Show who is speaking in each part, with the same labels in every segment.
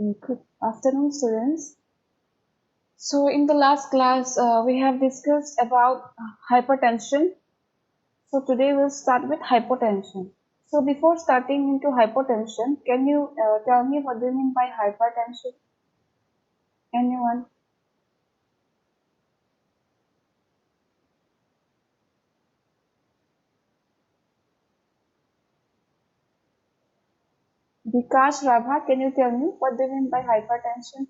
Speaker 1: Good afternoon, students. So in the last class, we have discussed about hypertension. So today we'll start with hypotension. So before starting into hypotension, can you tell me what do you mean by hypertension? Anyone? Vikash Rabha, can you tell me what do you mean by hypertension?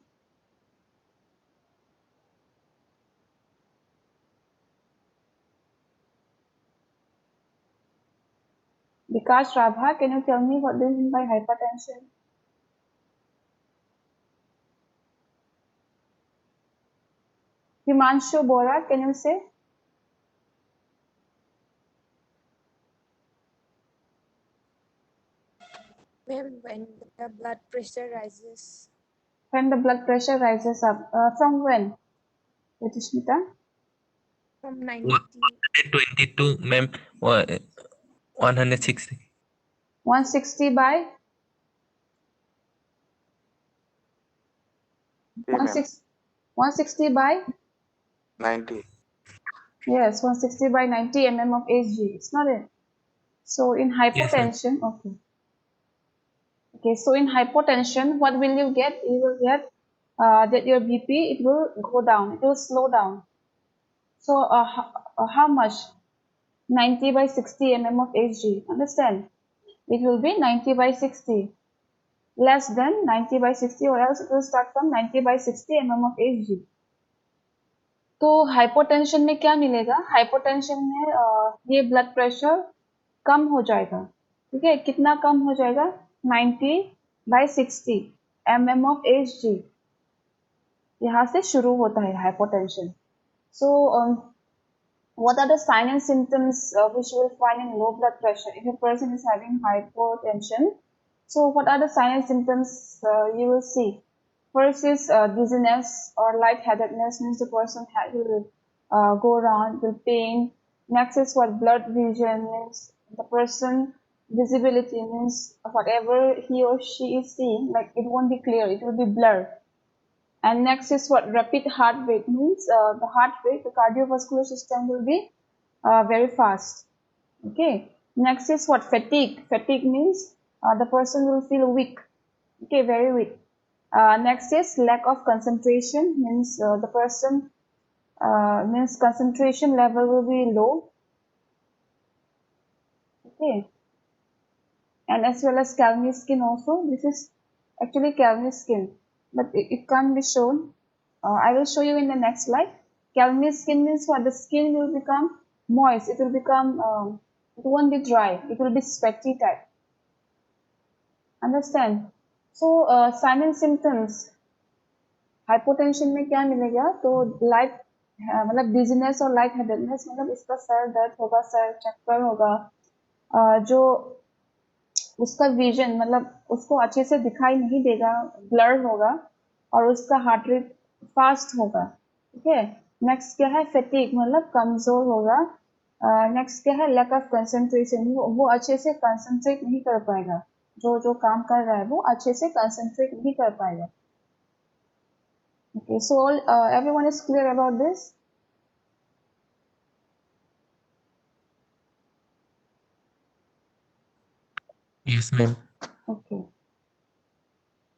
Speaker 1: Vikash Rabha, can you tell me what do you mean by hypertension? Himanshu Bora, can you say?
Speaker 2: Ma'am, when the blood pressure rises.
Speaker 1: When the blood pressure rises up. From when? Ritushmita?
Speaker 2: From 90.
Speaker 3: 122, ma'am. 160.
Speaker 1: 160 by 160 by
Speaker 4: 90.
Speaker 1: yes 160 by 90 of Hg. It's not it. So in
Speaker 3: Yes, ma'am.
Speaker 1: hypotension, okay. So in hypotension, what will you get? You will get that your BP it will go down. It will slow down. So how much? 90 by 60 of Hg. Understand? It will be 90 by 60. Less than 90 by 60, or else it will start from 90 by 60 of Hg. तो hypotension में क्या मिलेगा? Hypotension में ये blood pressure कम हो जाएगा. ठीक है, कितना कम हो जाएगा? 90 by 60 ऑफ Hg. यहाँ से शुरू होता है hypotension. So what are the signs and symptoms which you will find in low blood pressure if a person is having hypotension? So what are the signs and symptoms you will see? First is dizziness or lightheadedness, means the person will go around with pain. Next is what blurred vision, means the person visibility, means whatever he or she is seeing, like it won't be clear, it will be blurred. And next is what rapid heart rate, means the heart rate, the cardiovascular system will be very fast. Okay. Next is what fatigue. Fatigue means the person will feel weak. Okay, very weak. Next is lack of concentration, means the person means concentration level will be low. Okay. And as well as Calmy skin also. This is actually Calmy skin, but it can't be shown. I will show you in the next slide. Calmy skin means what? The skin will become moist. It will become, it won't be dry. It will be sweaty type. Understand? So sign and symptoms. Hypotension में क्या मिलेगा? तो light मतलब dizziness और light headedness, मतलब इसका sir दर्द होगा, सर चक्कर होगा, जो उसका विजन मतलब उसको अच्छे से दिखाई नहीं देगा, ब्लर होगा, और उसका हार्ट रेट फास्ट होगा. ठीक है. नेक्स्ट क्या है? फैटिग, मतलब कमजोर होगा. नेक्स्ट क्या है? लैक ऑफ कंसंट्रेशन, वो अच्छे से कंसंट्रेट नहीं कर पाएगा, जो काम कर रहा है वो अच्छे से कंसंट्रेट नहीं कर पाएगा. Okay, so everyone is clear about this?
Speaker 3: Yes, ma'am.
Speaker 1: Okay.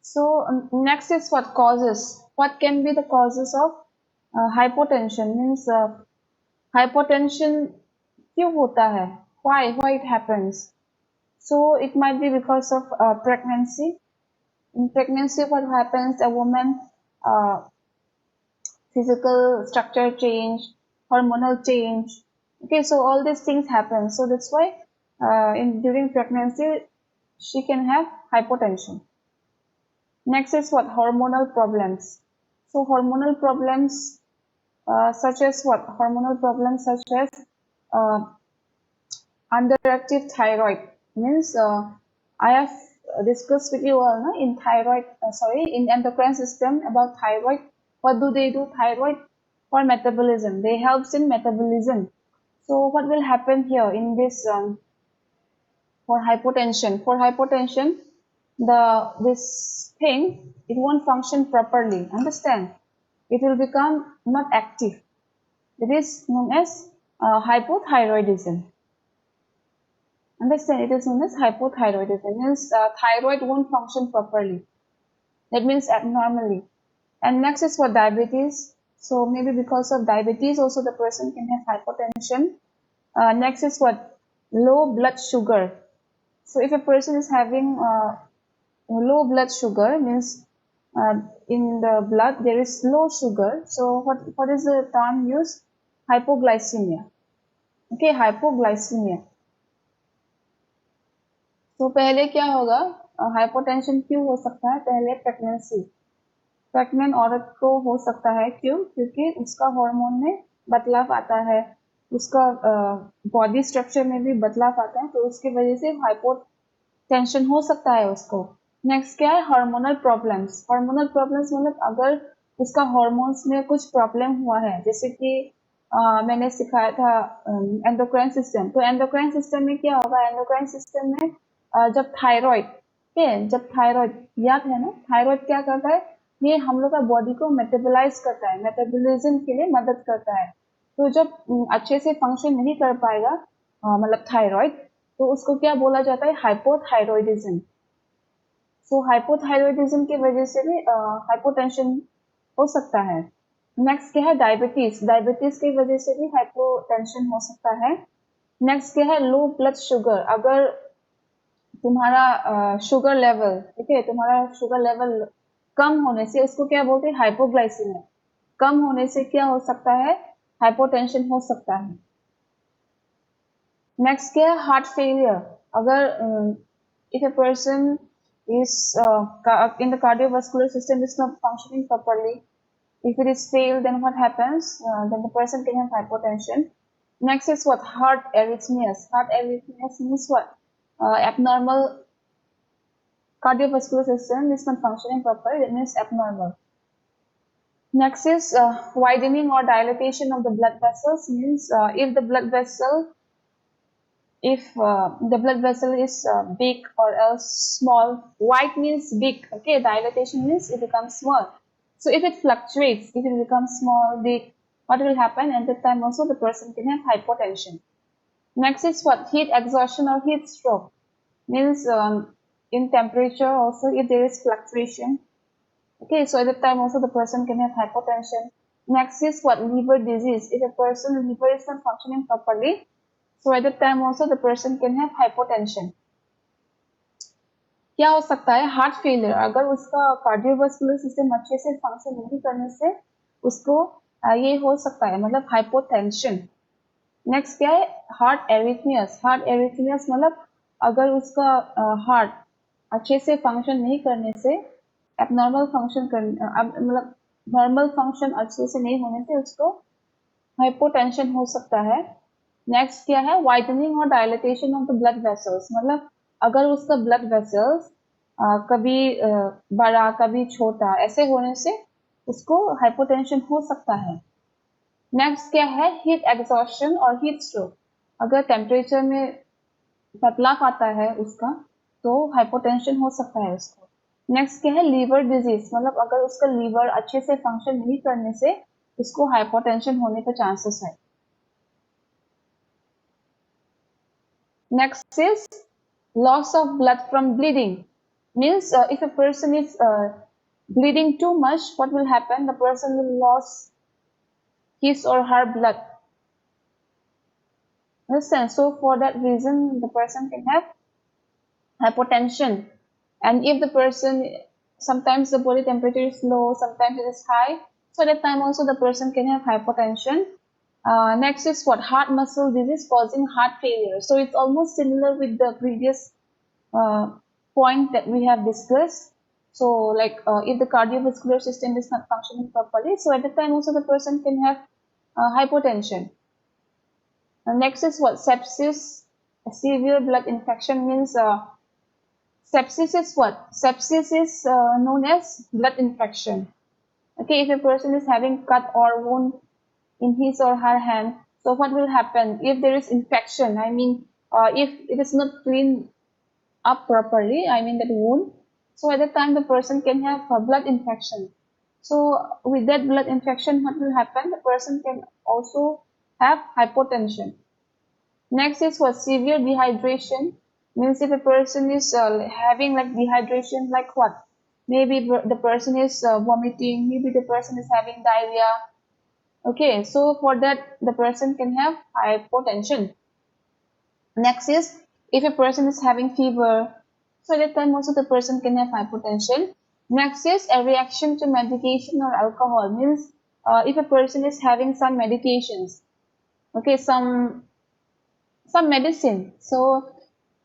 Speaker 1: So next is what causes. What can be the causes of hypotension? Means hypotension क्यों होता है? Why it happens? So it might be because of pregnancy. In pregnancy, what happens? A woman physical structure change, hormonal change. Okay, so all these things happen. So that's why during pregnancy she can have hypotension. Next is what? Hormonal problems. So hormonal problems such as what? Hormonal problems such as underactive thyroid, means I have discussed with you all in thyroid, in endocrine system about thyroid. What do they do? Thyroid for metabolism. They helps in metabolism. So what will happen here in this for hypotension? For hypotension, this thing, it won't function properly. Understand? It will become not active. It is known as hypothyroidism. Understand? It is known as hypothyroidism. Means thyroid won't function properly. That means abnormally. And next is for diabetes. So maybe because of diabetes also the person can have hypertension. Next is what? Low blood sugar. So if a person is having low blood sugar, means in the blood there is low sugar. So what is the term used? Hypoglycemia. Okay, hypoglycemia. तो पहले क्या होगा? Hypotension क्यों हो सकता है? पहले pregnancy, pregnant औरत को हो सकता है। क्यों? क्योंकि उसका हार्मोन में बदलाव आता है, उसका बॉडी स्ट्रक्चर में भी बदलाव आता है, तो उसकी वजह से हाइपोटेंशन हो सकता है उसको। नेक्स्ट क्या है? Hormonal problems. हार्मोनल प्रॉब्लम्स मतलब अगर उसका हार्मोन्स में कुछ प्रॉब्लम हुआ है, जैसे कि मैंने सिखाया था एंडोक्राइन सिस्टम। तो एंडोक्राइन सिस्टम में क्या होगा? एंडोक्राइन सिस्टम में जब थायराइड, ठीक है, जब थायराइड, याद है ना, थायराइड क्या करता है? ये हम लोग का बॉडी को मेटाबोलाइज करता है, मेटाबॉलिज्म के लिए मदद करता है। तो जब अच्छे से फंक्शन नहीं कर पाएगा मतलब थायराइड, तो उसको क्या बोला जाता है? हाइपोथायरॉयडिज्म। सो हाइपोथायरॉयडिज्म की वजह से भी हाइपोटेंशन हो सकता है। नेक्स्ट क्या है? डायबिटीज। डायबिटीज की वजह से भी हाइपोटेंशन हो सकता है। नेक्स्ट क्या है? Low blood sugar. अगर तुम्हारा शुगर लेवल, ठीक है, तुम्हारा शुगर लेवल कम होने से, उसको क्या बोलते हैं? हाइपोग्लाइसीमिया। कम होने से क्या हो सकता है? हाइपोटेंशन हो सकता है। नेक्स्ट क्या है? Heart failure. अगर if a person is in the cardiovascular system is not functioning properly, if it is failed, then what happens? Then the person can have hypotension. Next is what? Heart arrhythmias. Heart arrhythmias means what? Abnormal cardiovascular system is not functioning properly, that means abnormal. Next is widening or dilatation of the blood vessels, means if the blood vessel, if the blood vessel is big or else small. Wide means big, okay, dilatation means it becomes small. So if it fluctuates, if it becomes small, big, what will happen? At that time also the person can have hypotension. Next is what? Heat exhaustion or heat stroke, means in temperature also if there is fluctuation, okay, so at that time also the person can have hypotension. Next is what? Liver disease. If a person liver is not functioning properly, so at that time also the person can have hypotension. क्या हो सकता है? Heart failure. अगर उसका cardiovascular system अच्छे से function नहीं करने से उसको ये हो सकता है, मतलब हाइपोटेंशन। नेक्स्ट क्या है? Heart arrhythmias. हार्ट एरिथमियास मतलब अगर उसका हार्ट अच्छे से फंक्शन नहीं करने से, एबनॉर्मल फंक्शन कर मतलब नॉर्मल फंक्शन अच्छे से नहीं होने से उसको हाइपोटेंशन हो सकता है। नेक्स्ट क्या है? वाइडनिंग और dilatation of the blood vessels. मतलब अगर उसका ब्लड वेसल्स कभी बड़ा कभी छोटा ऐसे होने से उसको हाइपोटेंशन हो सकता है। नेक्स्ट क्या है? हीट एग्जॉस्शन और हीट स्ट्रोक। अगर टेम्परेचर में बदलाव आता है उसका, तो हाइपोटेंशन हो सकता है उसको। नेक्स्ट क्या है? Liver disease. मतलब अगर उसका लीवर अच्छे से फंक्शन नहीं करने से उसको हाइपोटेंशन होने का चांसेस है। Next is loss of blood from bleeding. Means if a person is bleeding too much, what will happen? The person will lose his or her blood. Understand? So for that reason, the person can have hypotension. And if the person, sometimes the body temperature is low, sometimes it is high, so at that time also the person can have hypotension. Next is what? Heart muscle disease causing heart failure. So it's almost similar with the previous point that we have discussed. So like if the cardiovascular system is not functioning properly, so at the time also the person can have hypotension. Next is what? Sepsis. Severe blood infection means sepsis is what? Sepsis is known as blood infection. Okay, if a person is having cut or wound in his or her hand, so what will happen? If there is infection, I mean, if it is not cleaned up properly, I mean that wound, So at that time, the person can have a blood infection. So with that blood infection, what will happen? The person can also have hypotension. Next is what severe dehydration means if a person is having like dehydration, like what? Maybe the person is vomiting, maybe the person is having diarrhea. Okay, so for that, the person can have hypotension. Next is if a person is having fever, so at that time also the person can have hypotension. Next is a reaction to medication or alcohol means if a person is having some medications, okay, some medicine. So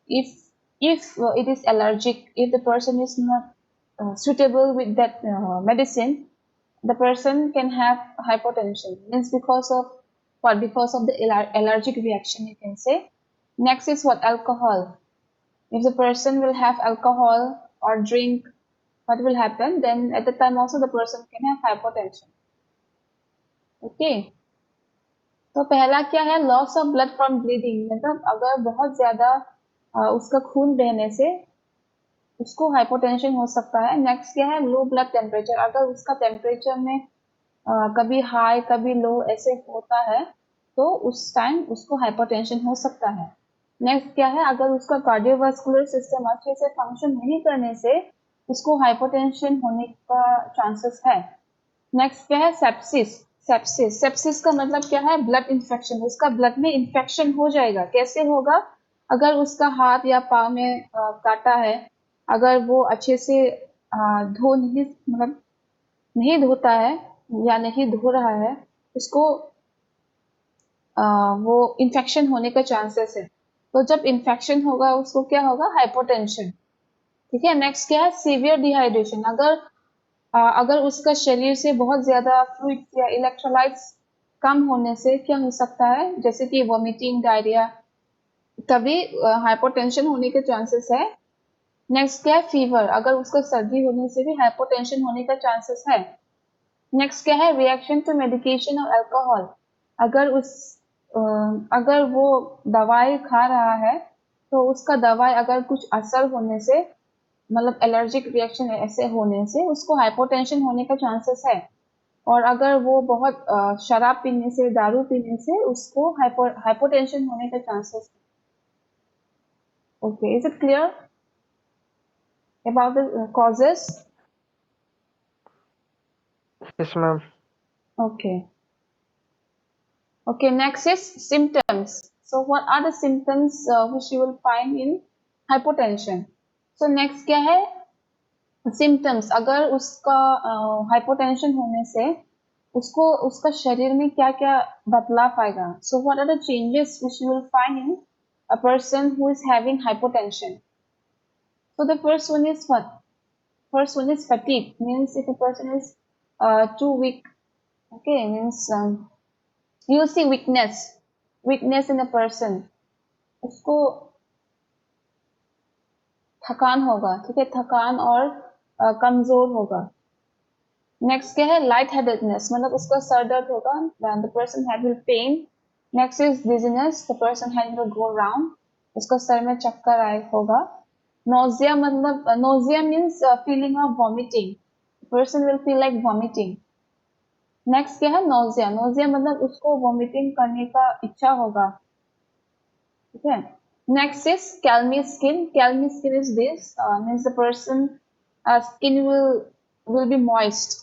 Speaker 1: if it is allergic, if the person is not suitable with that medicine, the person can have hypotension. Means because of what? Because of the allergic reaction, you can say. Next is what? Alcohol. If the person will have alcohol or drink, what will happen? Then at the time also the person can have hypotension. Okay. तो पहला क्या है? Loss of blood from bleeding, मतलब अगर बहुत ज्यादा उसका खून बहने से उसको हाइपोटेंशन हो सकता है. नेक्स्ट क्या है? लो ब्लड टेम्परेचर, अगर उसका टेम्परेचर में कभी हाई कभी लो ऐसे होता है तो उस टाइम उसको हाइपोटेंशन हो सकता है. नेक्स्ट क्या है? अगर उसका कार्डियोवास्कुलर सिस्टम अच्छे से फंक्शन नहीं करने से उसको हाइपोटेंशन होने का चांसेस है. नेक्स्ट क्या है? सेप्सिस. सेप्सिस का मतलब क्या है? ब्लड इन्फेक्शन, उसका ब्लड में इन्फेक्शन हो जाएगा. कैसे होगा? अगर उसका हाथ या पाँव में काटा है, अगर वो अच्छे से धो नहीं, मतलब नहीं धोता है या नहीं धो रहा है, उसको वो इन्फेक्शन होने का चांसेस है. तो जब इन्फेक्शन होगा उसको क्या होगा? हाइपोटेंशन. ठीक है. नेक्स्ट क्या है? Severe dehydration. अगर उसका शरीर से बहुत ज्यादा फ्लूइड्स या इलेक्ट्रोलाइट्स कम होने से क्या हो सकता है? जैसे कि वोमिटिंग, डायरिया, तभी हाइपोटेंशन होने के चांसेस है. नेक्स्ट क्या है? फीवर. अगर उसको सर्दी होने से भी हाइपोटेंशन होने का चांसेस है. नेक्स्ट क्या है? रिएक्शन टू मेडिकेशन और अल्कोहल. अगर वो दवाई खा रहा है तो उसका दवाई अगर कुछ असर होने से, मतलब एलर्जिक रिएक्शन ऐसे होने से उसको हाइपोटेंशन होने का चांसेस है. और अगर वो बहुत शराब पीने से, दारू पीने से उसको हाइपोटेंशन होने का चांसेस है. Okay, is it clear about the causes?
Speaker 4: Yes, ma'am.
Speaker 1: Okay. Okay, next is symptoms. So what are the symptoms which you will find in hypotension? So next क्या है? Symptoms. अगर उसका hypotension होने से उसको उसका शरीर में क्या क्या बदलाव आएगा? So what are the changes which you will find in a person who is having hypotension? So the first one is what? First one is fatigue. Means if a person is too weak, okay, means you see weakness in a person. उसको थकान होगा. ठीक है. थकान और कमजोर होगा. Next क्या है? लाइट हेडेडनेस, मतलब उसका सर दर्द होगा. Then the person had will pain. Next is dizziness, the person had will go round, उसका सर में चक्कर आए होगा. Nausea, मतलब nausea means feeling of vomiting. The person will feel like vomiting. Next क्या है? नोजिया. नोजिया मतलब उसको वॉमिटिंग करने का इच्छा होगा. ठीक है. Next is clammy skin. Clammy skin is this means the person skin will be moist.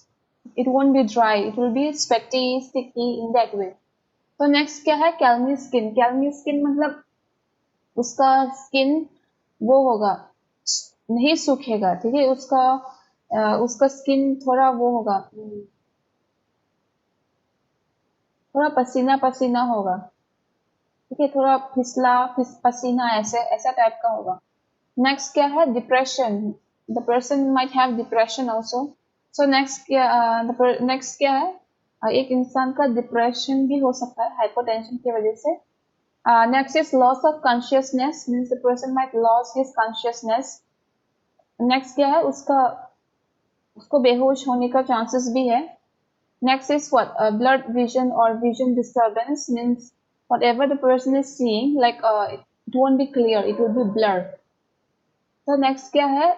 Speaker 1: It won't be dry. It will be sweaty, sticky in that way. तो नेक्स्ट क्या है? कैल्मी स्किन. कैल्मी स्किन मतलब उसका skin वो होगा, नहीं सूखेगा. ठीक है. उसका स्किन थोड़ा वो होगा, थोड़ा पसीना पसीना होगा. ठीक है. थोड़ा पसीना ऐसा टाइप का होगा. नेक्स्ट क्या है? Depression. The person might have depression also. So next क्या है? एक इंसान का डिप्रेशन भी हो सकता है हाइपोटेंशन की वजह से. Next is loss of consciousness. Means the person might loss his consciousness. Next क्या है? उसको बेहोश होने का चांसेस भी है. Next is what? Blurred vision or vision disturbance means whatever the person is seeing, like it won't be clear, it will be blurred. So next क्या है?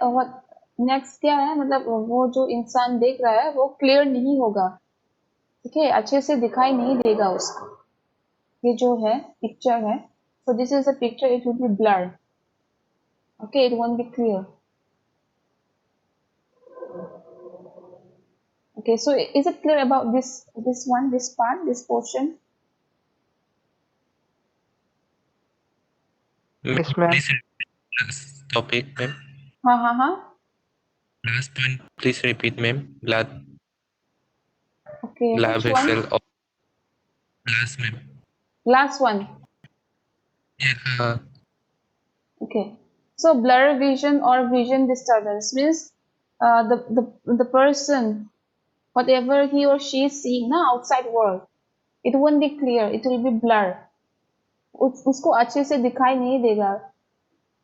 Speaker 1: नेक्स्ट क्या है, मतलब वो जो इंसान देख रहा है वो क्लियर नहीं होगा, ठीक है, अच्छे से दिखाई नहीं देगा उसको। ये जो है पिक्चर है, so this is a picture, it will be blurred, okay, it won't be clear. Okay, so is it clear about this one, this part, this portion?
Speaker 4: Yes, ma'am.
Speaker 3: Please repeat last topic, ma'am.
Speaker 1: हाँ.
Speaker 3: Last point, please repeat, ma'am.
Speaker 1: Okay,
Speaker 3: Blood
Speaker 1: which
Speaker 3: vessel
Speaker 1: one?
Speaker 3: of last, ma'am.
Speaker 1: Last one.
Speaker 3: Yeah.
Speaker 1: Okay. So blur vision or vision disturbance means the person, whatever he or she is seeing now outside world, it won't be clear, it will be blur. उसको अच्छे से दिखाई नहीं देगा,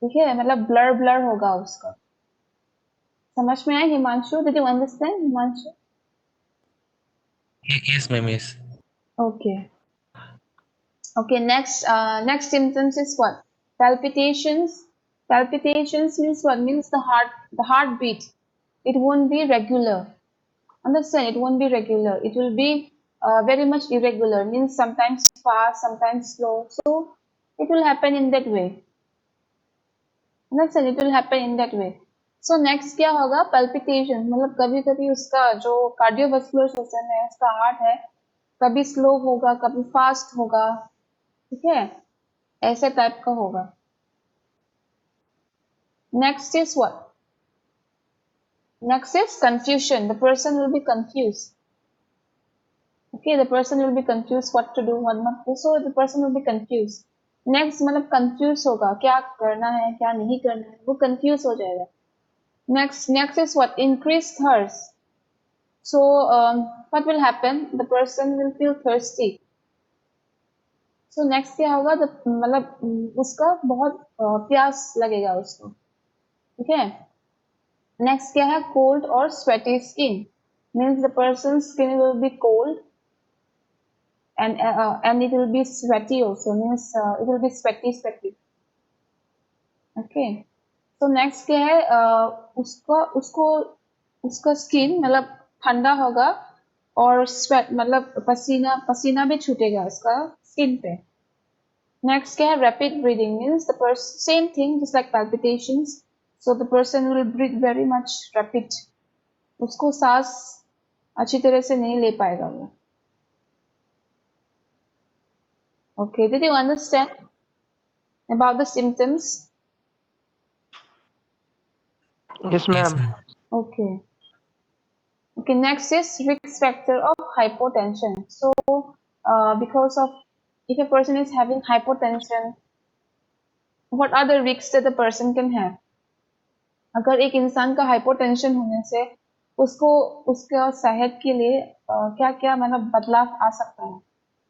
Speaker 1: ठीक है, मतलब blur blur होगा उसका। समझ में आया Himanshu? Did you understand, Himanshu?
Speaker 3: Yes, ma'am. Yes.
Speaker 1: Okay. Okay, next symptoms is what? Palpitations. Palpitations means what? Means the heartbeat. It won't be regular. Understand? It won't be regular. It will be very much irregular. Means sometimes fast, sometimes slow. So it will happen in that way. Understand? It will happen in that way. So next क्या होगा? Palpitation. मतलब कभी कभी उसका जो cardiovascular system है, उसका heart है, कभी स्लो होगा, कभी फास्ट होगा, ठीक है, ऐसे टाइप का होगा। Next is what? Next is confusion. The person will be confused. Okay, the person will be confused what to do, what not to. So the person will be confused. Next मतलब confused होगा, क्या करना है, क्या नहीं करना है, वो confused हो जाएगा। Next is what? Increased thirst. So what will happen? The person will feel thirsty. So next क्या होगा? मतलब उसका बहुत प्यास लगेगा उसको, ठीक है। Next क्या है? Cold or sweaty skin. Means the person's skin will be cold and it will be sweaty also. Means it will be sweaty. Okay. So next क्या है? उसका skin मतलब ठंडा होगा और sweat मतलब पसीना भी छूटेगा उसका skin पे। Next क्या है? Rapid breathing means the person, same thing just like palpitations. So the person will breathe very much rapid. उसको सांस अच्छी तरह से नहीं ले पाएगा वो। Okay, did you understand about the symptoms?
Speaker 4: Yes,
Speaker 3: Yes,
Speaker 4: ma'am.
Speaker 3: ma'am.
Speaker 1: Okay. Okay, next is risk factor of hypotension. So, because of if a person is having hypotension, what are the risks that the person can have? अगर एक इंसान का hypotension होने से उसको उसका सेहत के लिए क्या क्या मतलब बदलाव आ सकता है?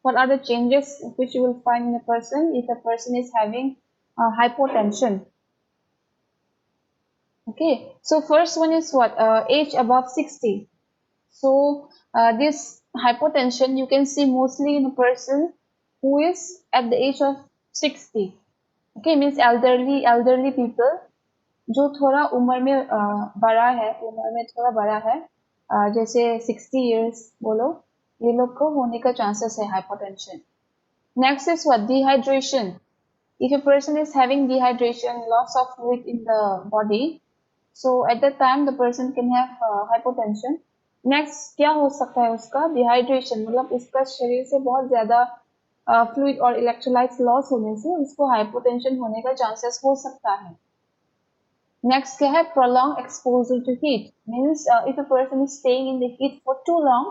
Speaker 1: What are the changes which you will find in a person if a person is having hypotension? Okay, so first one is what? Age above 60. So this hypotension you can see mostly in a person who is at the age of 60. Okay, means elderly people जो थोड़ा उम्र में बड़ा है, उम्र में थोड़ा बड़ा है, जैसे 60 years बोलो, ये लोग को होने का chances है hypertension. Next is what? Dehydration. If a person is having dehydration, loss of fluid in the body, so at that time the person can have hypotension. Next क्या हो सकता है उसका? Dehydration मतलब उसका शरीर से बहुत ज्यादा fluid और electrolytes loss होने से उसको hypotension होने का chances हो सकता है. Next क्या है? Prolonged exposure to heat means if a person is staying in the heat for too long,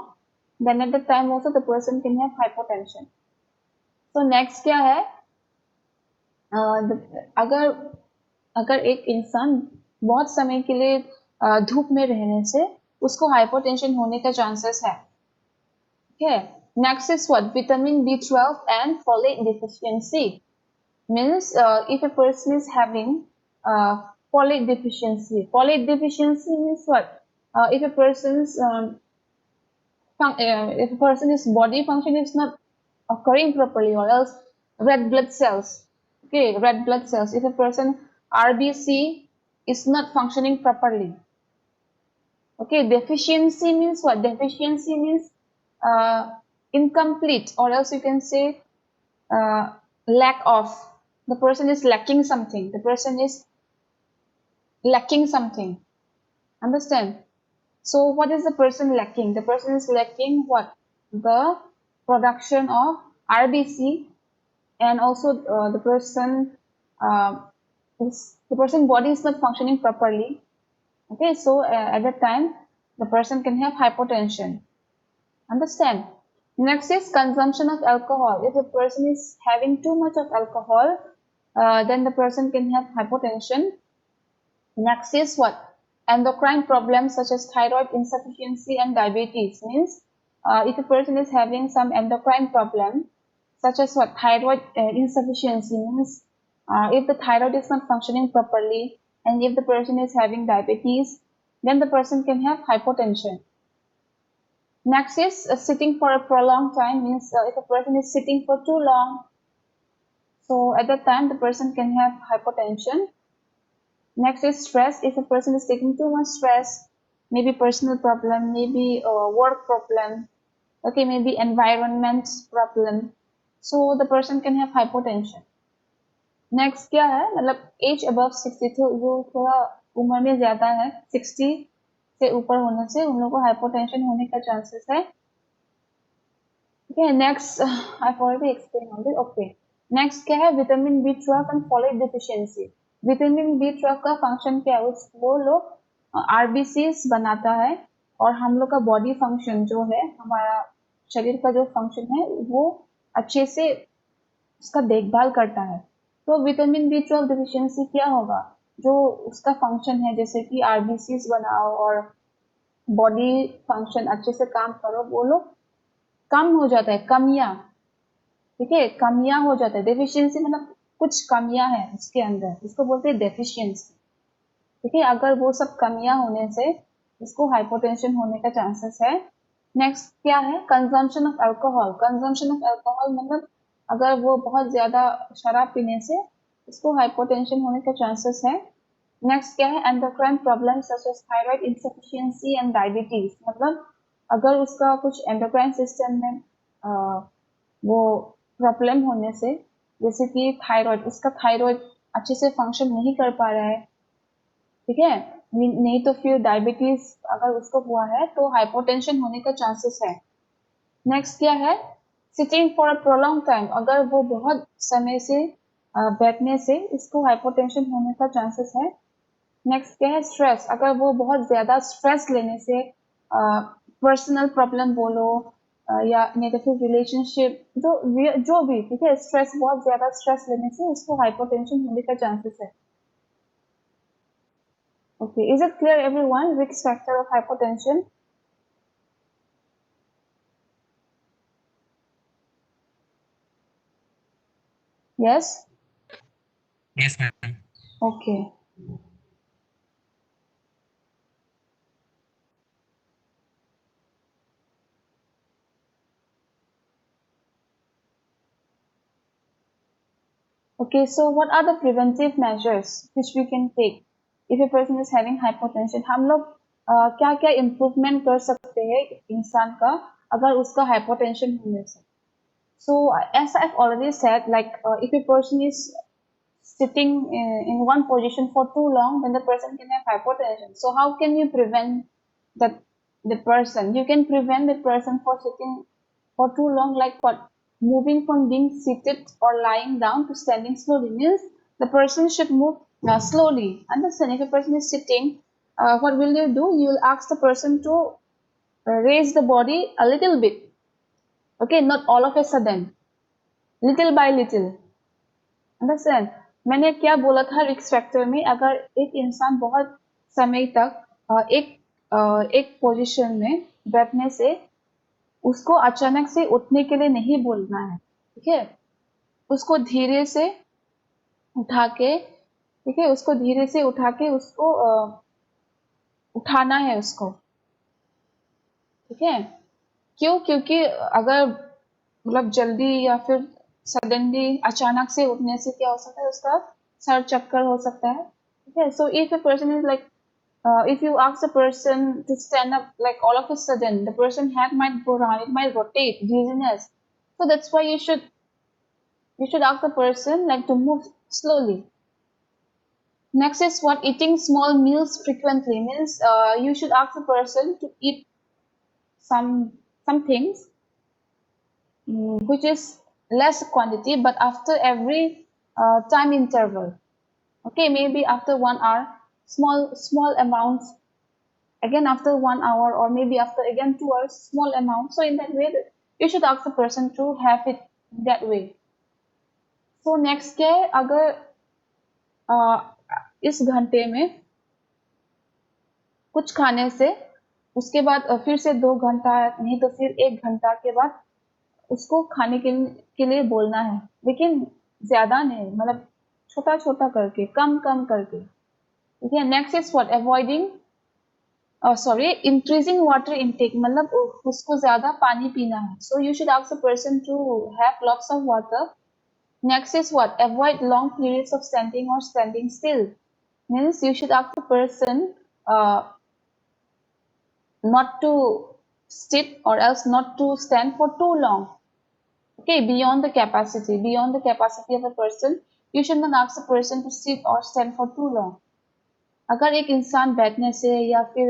Speaker 1: then at that time also the person can have hypotension. So next क्या है? अगर अगर एक इंसान बहुत समय के लिए धूप में रहने से उसको हाइपोटेंशन होने का चांसेस है, ठीक है। Next is what? Vitamin B12 and folate deficiency means if a person is having folate deficiency means what? If a person's if a person's body function is not occurring properly, or else red blood cells, okay, red blood cells, if a person RBC is not functioning properly, Okay, deficiency means what? Deficiency means incomplete, or else you can say lack of. The person is lacking something. The person is lacking something. Understand? So what is the person lacking? The person is lacking what? The production of RBC, and also the person body is not functioning properly. Okay, so at that time the person can have hypotension. Understand? Next is consumption of alcohol. If a person is having too much of alcohol, then the person can have hypotension. Next is what? Endocrine problems such as thyroid insufficiency and diabetes. Means if a person is having some endocrine problem, such as what? Thyroid insufficiency means if the thyroid is not functioning properly, and if the person is having diabetes, then the person can have hypotension. Next is sitting for a prolonged time. Means if a person is sitting for too long, so at that time the person can have hypotension. Next is stress. If a person is taking too much stress, maybe personal problem, maybe work problem, okay, maybe environment problem, so the person can have hypotension. Next क्या है, मतलब as above 60, तो वो थोड़ा उम्र में ज्यादा है, 60 से ऊपर होने से उन लोगों को हाइपोटेंशन होने का चांसेस है. Okay, next, I've already explained on this. Okay, next क्या है, vitamin B12 and folate deficiency. Vitamin B12 का फंक्शन क्या है, वो लोग आरबीसीज बनाता है, और हम लोग का बॉडी फंक्शन जो है, हमारा शरीर का जो फंक्शन है, वो अच्छे से उसका देखभाल करता है. तो विटामिन B12 डिफिशियंसी क्या होगा, जो उसका फंक्शन है, जैसे कि आरबीसीज बनाओ और बॉडी फंक्शन अच्छे से काम करो, वो लोग कम हो जाता है, कमियां. ठीक है, कमियां हो जाता है. डेफिशिएंसी मतलब कुछ कमियां हैं उसके अंदर, इसको बोलते हैं डेफिशिएंसी. ठीक है, अगर वो सब कमियां होने से उसको हाइपोटेंशन होने का चांसेस है. नेक्स्ट क्या है, consumption of alcohol. Consumption of alcohol मतलब अगर वो बहुत ज्यादा शराब पीने से उसको हाइपोटेंशन होने का चांसेस है. नेक्स्ट क्या है, endocrine problem such as thyroid insufficiency and diabetes. मतलब अगर उसका कुछ एंडोक्राइन सिस्टम में वो प्रॉब्लम होने से, जैसे कि थायराइड, उसका थायराइड अच्छे से फंक्शन नहीं कर पा रहा है, ठीक है, नहीं तो फिर डायबिटीज अगर उसको हुआ है तो हाइपोटेंशन होने का चांसेस है. नेक्स्ट क्या है, sitting for a prolong time. अगर वो बहुत समय से बैठने से इसको हाइपोटेंशन होने का चांसेस है. नेक्स्ट क्या है, स्ट्रेस. अगर वो बहुत ज्यादा स्ट्रेस लेने से, पर्सनल प्रॉब्लम बोलो या नेगेटिव रिलेशनशिप, जो भी, ठीक है, स्ट्रेस, बहुत ज्यादा स्ट्रेस लेने से उसको हाइपोटेंशन होने का चांसेस है. Okay, is it clear everyone, risk factor of hypertension? Yes?
Speaker 3: Yes, ma'am.
Speaker 1: Okay. Okay, so what are the preventive measures which we can take if a person is having hypertension? हम लोग क्या क्या improvement कर सकते हैं इंसान का अगर उसका hypertension होने से? So as I've already said, like if a person is sitting in one position for too long, then the person can have hypertension. So how can you prevent that the person? You can prevent the person for sitting for too long, like what? Moving from being seated or lying down to standing slowly means the person should move slowly. Understand? If a person is sitting, what will you do? You will ask the person to raise the body a little bit. Okay, not all of a sudden, little by little. Understand. मैंने क्या बोला था risk factor में, अगर एक इंसान बहुत समय तक एक पोजीशन में बैठने से, उसको अचानक से उठने के लिए नहीं बोलना है. ठीक है, उसको धीरे से उठा के, ठीक है, उसको धीरे से उठा के उसको उठाना है उसको. ठीक है, क्यों? क्योंकि अगर मतलब जल्दी या फिर सडनली अचानक से उठने से क्या हो सकता है, उसका सर चक्कर हो सकता है. ठीक है, so if a person is like if you ask a person to stand up, like all of a sudden, the person head might go round, it might rotate, dizziness. So that's why you should ask the person like to move slowly. Next is what eating small meals frequently means. You should ask the person to eat some things which is less quantity, but after every time interval. Okay, maybe after 1 hour, small amounts. Again after 1 hour, or maybe after again 2 hours, small amount. So in that way, you should ask the person to have it that way. So next है, अगर इस घंटे में कुछ खाने से उसके बाद फिर से 2 घंटा नहीं तो फिर 1 घंटा के बाद उसको खाने के लिए बोलना है, लेकिन ज्यादा नहीं, मतलब छोटा छोटा करके, कम कम करके. ठीक है. Next is what avoiding sorry increasing water intake, मतलब उसको ज्यादा पानी पीना है. So you should ask the person to have lots of water. Next is what? Avoid long periods of standing or standing still. Means you should ask the person not to sit or else not to stand for too long. Okay, beyond the capacity of a person, you should not ask the person to sit or stand for too long. अगर एक इंसान बैठने से या फिर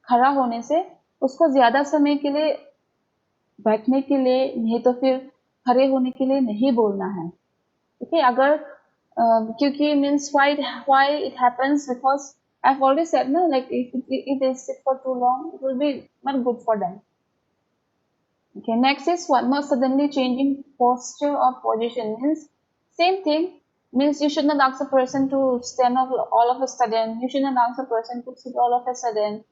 Speaker 1: खड़ा होने से उसको ज्यादा समय के लिए बैठने के लिए नहीं तो फिर खड़े होने के लिए नहीं बोलना है. Okay, अगर क्योंकि means why it happens, because I've already said no, like if they sit for too long, it will be not good for them. Okay, next is what? Not suddenly changing posture or position. Means same thing. Means you should not ask a person to stand up all of a sudden. You should not ask a person to sit all of a sudden.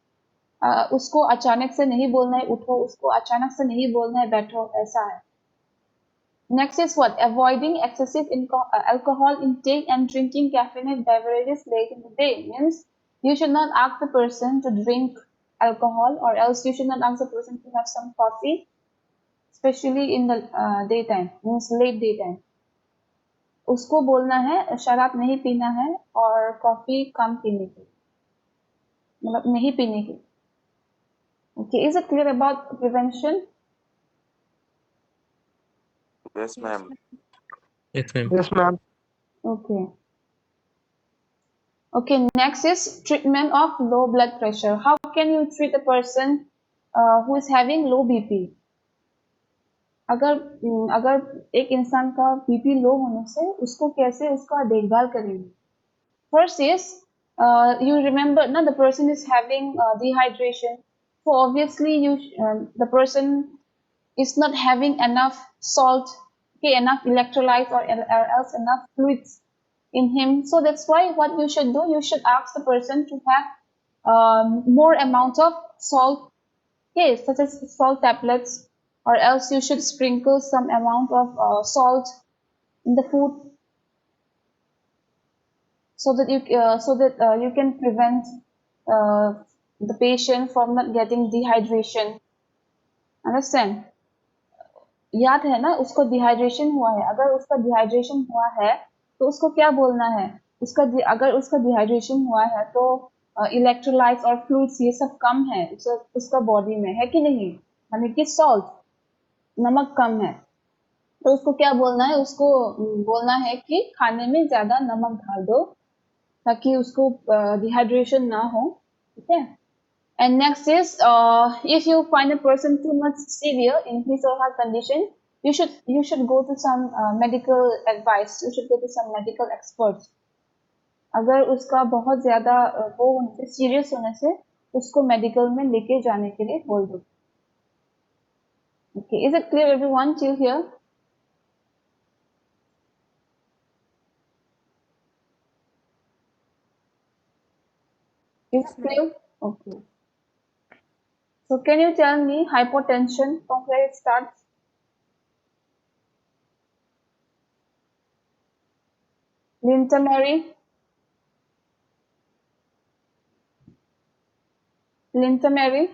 Speaker 1: उसको अचानक से नहीं बोलना है उठो, उसको अचानक से नहीं बोलना है बैठो, ऐसा है. Next is what? Avoiding excessive alcohol intake and drinking caffeinated beverages late in the day. Means you should not ask the person to drink alcohol, or else you should not ask the person to have some coffee, especially in the daytime, means late daytime. उसको बोलना है शराब नहीं पीना है और coffee कम पीने की, मतलब नहीं पीने की. Okay, is it clear about prevention?
Speaker 4: Yes, ma'am.
Speaker 3: Yes, ma'am.
Speaker 5: Yes, ma'am.
Speaker 1: Okay. Okay, next is treatment of low blood pressure. How can you treat a person who is having low BP? अगर एक इंसान का BP low होने से उसको कैसे उसका देखभाल करेंगे? First is you remember now the person is having dehydration, so obviously the person is not having enough salt, okay, enough electrolytes, or else enough fluids in him. So that's why what you should do, you should ask the person to have more amount of salt, okay, such as salt tablets, or else you should sprinkle some amount of salt in the food, so that you can prevent the patient from not getting dehydration. Understand? याद है ना, उसको dehydration हुआ है. अगर उसका dehydration हुआ है तो उसको क्या बोलना है? अगर उसका डिहाइड्रेशन हुआ है तो इलेक्ट्रोलाइट्स और फ्लूइड्स ये सब कम है उसका बॉडी में, है कि नहीं? यानी कि सॉल्ट, नमक कम है, तो उसको क्या बोलना है? उसको बोलना है कि खाने में ज्यादा नमक डाल दो ताकि उसको डिहाइड्रेशन ना हो. ठीक है. And next is if you find a person too much severe in his or her condition, you should go to some medical advice. You should go to some medical experts. अगर उसका बहुत ज्यादा वो होने से, सीरियस होने से, उसको मेडिकल में लेके जाने के लिए बोल दो. Okay, is it clear everyone till here? Is it clear? Okay. So can you tell me hypotension, from where it starts? Linta Mary? Linta Mary?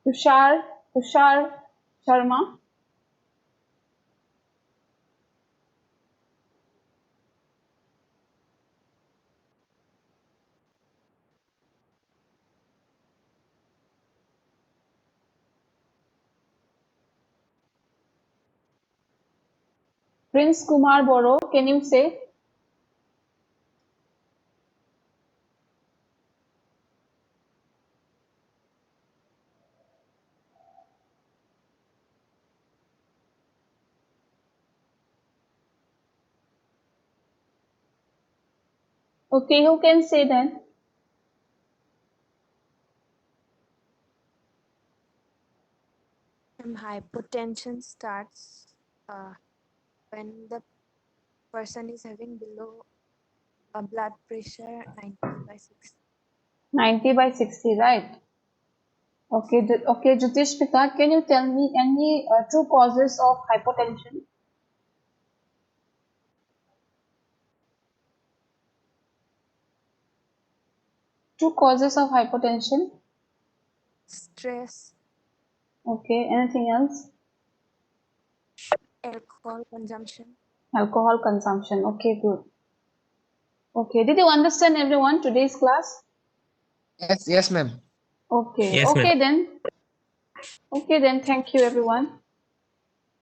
Speaker 1: Tushar Sharma. Prince Kumar Boro, can you say? Okay, who can say then?
Speaker 2: Hypotension starts when the person is having below a blood pressure 90/60.
Speaker 1: 90/60, right? Okay, okay, Jyotish Pita, can you tell me any true causes of hypotension? True causes of hypotension.
Speaker 2: Stress,
Speaker 1: Okay, anything else?
Speaker 2: alcohol consumption.
Speaker 1: Alcohol consumption. Okay, good. Okay, did you understand everyone today's class?
Speaker 4: Yes, ma'am.
Speaker 1: Okay,
Speaker 3: Yes, ma'am.
Speaker 1: okay then. Okay then, thank you everyone.